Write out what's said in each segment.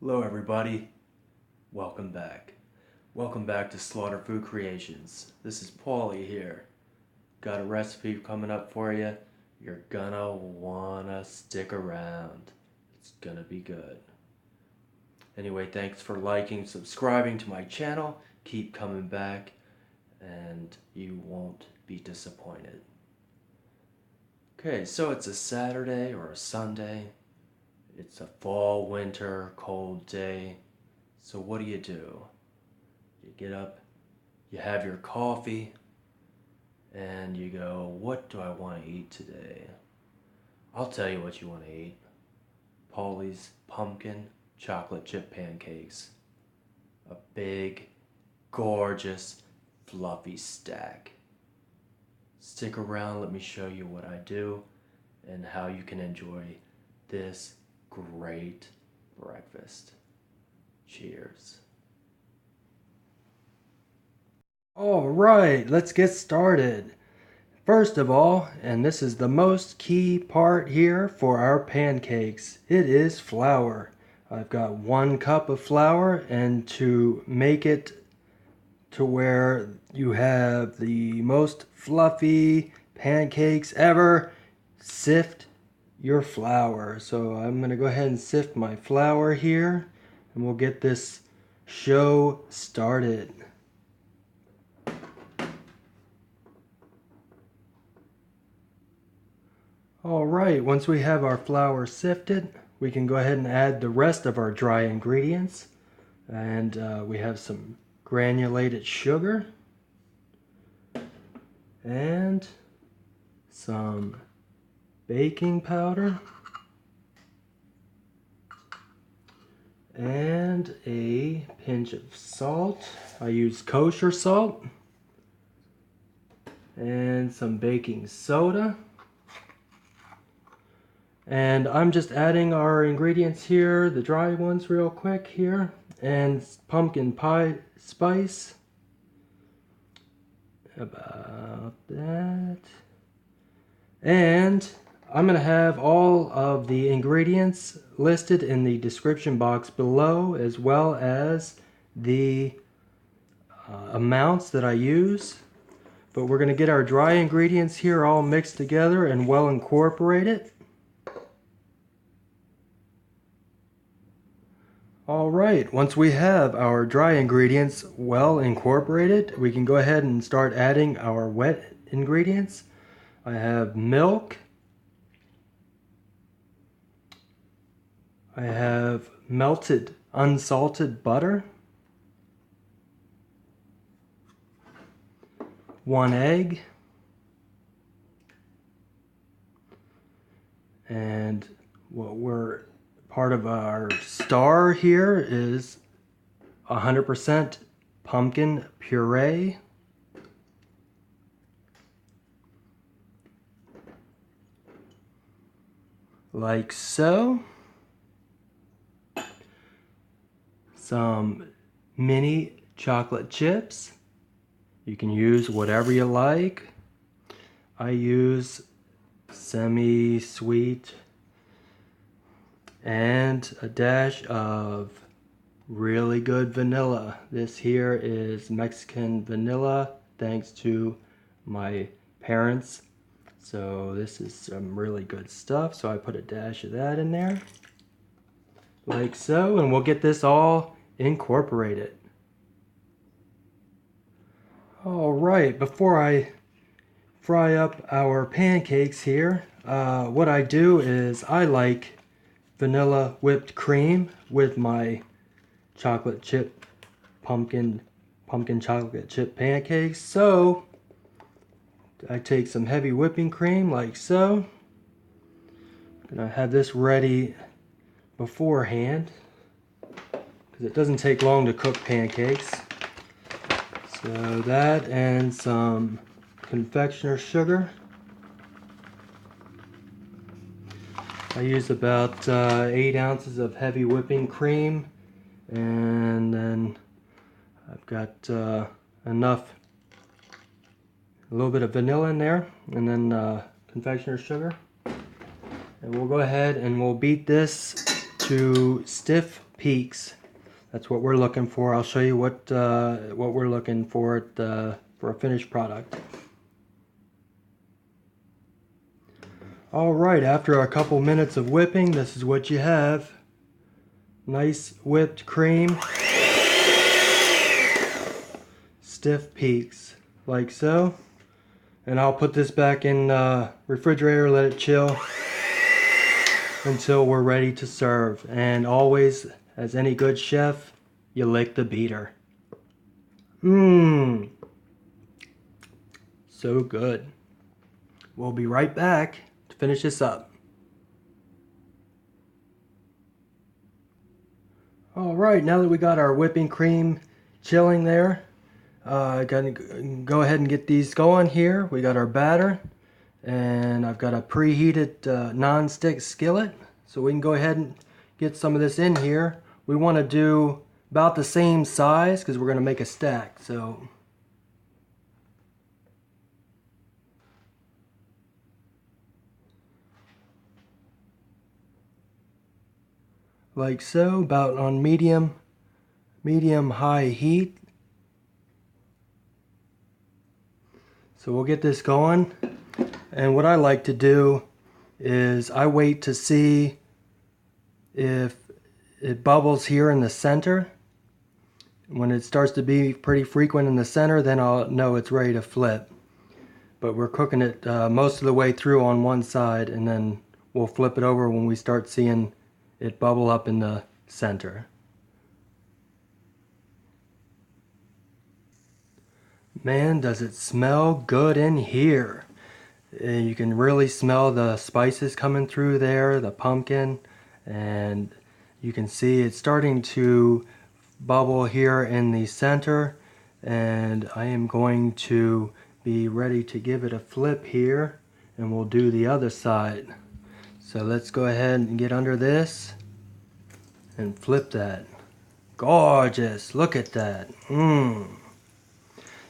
Hello everybody, welcome back. Welcome back to Slaughter Food Creations. This is Paulie here. Got a recipe coming up for you. You're gonna wanna stick around. It's gonna be good. Anyway, thanks for liking, subscribing to my channel. Keep coming back and you won't be disappointed. Okay, so it's a Saturday or a Sunday. It's a fall, winter, cold day. So what do? You get up, you have your coffee, and you go, what do I want to eat today? I'll tell you what you want to eat. Paulie's pumpkin chocolate chip pancakes. A big, gorgeous, fluffy stack. Stick around, let me show you what I do and how you can enjoy this great breakfast. Cheers. All right, let's get started. First of all, and this is the most key part here for our pancakes, it is flour. I've got 1 cup of flour, and to make it to where you have the most fluffy pancakes ever, sift your flour. So I'm going to go ahead and sift my flour here, and we'll get this show started. Alright, once we have our flour sifted, we can go ahead and add the rest of our dry ingredients. And we have some granulated sugar and some baking powder and a pinch of salt. I use kosher salt and some baking soda. And I'm just adding our ingredients here, the dry ones real quick here, and pumpkin pie spice, about that. And I'm going to have all of the ingredients listed in the description box below, as well as the amounts that I use. But we're going to get our dry ingredients here all mixed together and well incorporated. Alright, once we have our dry ingredients well incorporated, we can go ahead and start adding our wet ingredients. I have milk. I have melted unsalted butter. 1 egg. And what we're part of our star here is 100% pumpkin puree. Like so. Some mini chocolate chips. You can use whatever you like. I use semi-sweet. And a dash of really good vanilla. This here is Mexican vanilla, thanks to my parents. So this is some really good stuff. So I put a dash of that in there, like so, and we'll get this all incorporated. All right, before I fry up our pancakes here, what I do is I like vanilla whipped cream with my chocolate chip pumpkin chocolate chip pancakes. So I take some heavy whipping cream like so. I'm gonna have this ready beforehand because it doesn't take long to cook pancakes. So that and some confectioner sugar. I use about 8 ounces of heavy whipping cream, and then I've got enough, a little bit of vanilla in there, and then confectioner sugar. And we'll go ahead and we'll beat this to stiff peaks. That's what we're looking for. I'll show you what we're looking for for a finished product. Alright, after a couple minutes of whipping, this is what you have. Nice whipped cream. Stiff peaks, like so. And I'll put this back in refrigerator, let it chill until we're ready to serve. And always, as any good chef, you lick the beater. Mmm. So good. We'll be right back to finish this up. Alright, now that we got our whipping cream chilling there, gonna go ahead and get these going here. We got our batter, and I've got a preheated non-stick skillet, so we can go ahead and get some of this in here. We want to do about the same size because we're going to make a stack. So like so, about on medium high heat. So we'll get this going, and what I like to do is I wait to see if it bubbles here in the center. When it starts to be pretty frequent in the center, then I'll know it's ready to flip. But we're cooking it most of the way through on one side, and then we'll flip it over when we start seeing it bubble up in the center. Man, does it smell good in here. You can really smell the spices coming through there, the pumpkin, and you can see it's starting to bubble here in the center, and I am going to be ready to give it a flip here, and we'll do the other side. So let's go ahead and get under this and flip that. Gorgeous, look at that.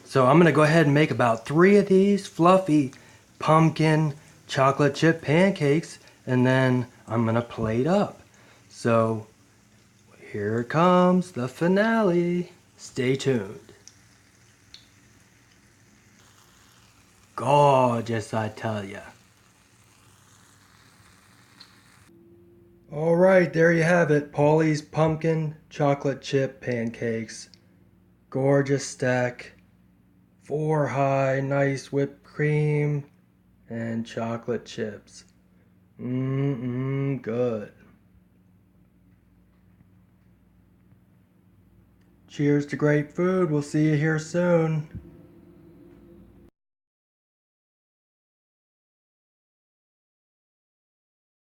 So I'm gonna go ahead and make about 3 of these fluffy pumpkin chocolate chip pancakes, and then I'm gonna plate up. So here comes the finale. Stay tuned. Gorgeous, I tell ya. Alright, there you have it. Paulie's pumpkin chocolate chip pancakes. Gorgeous stack. 4 high, nice whipped cream and chocolate chips. Good. Cheers to great food. We'll see you here soon.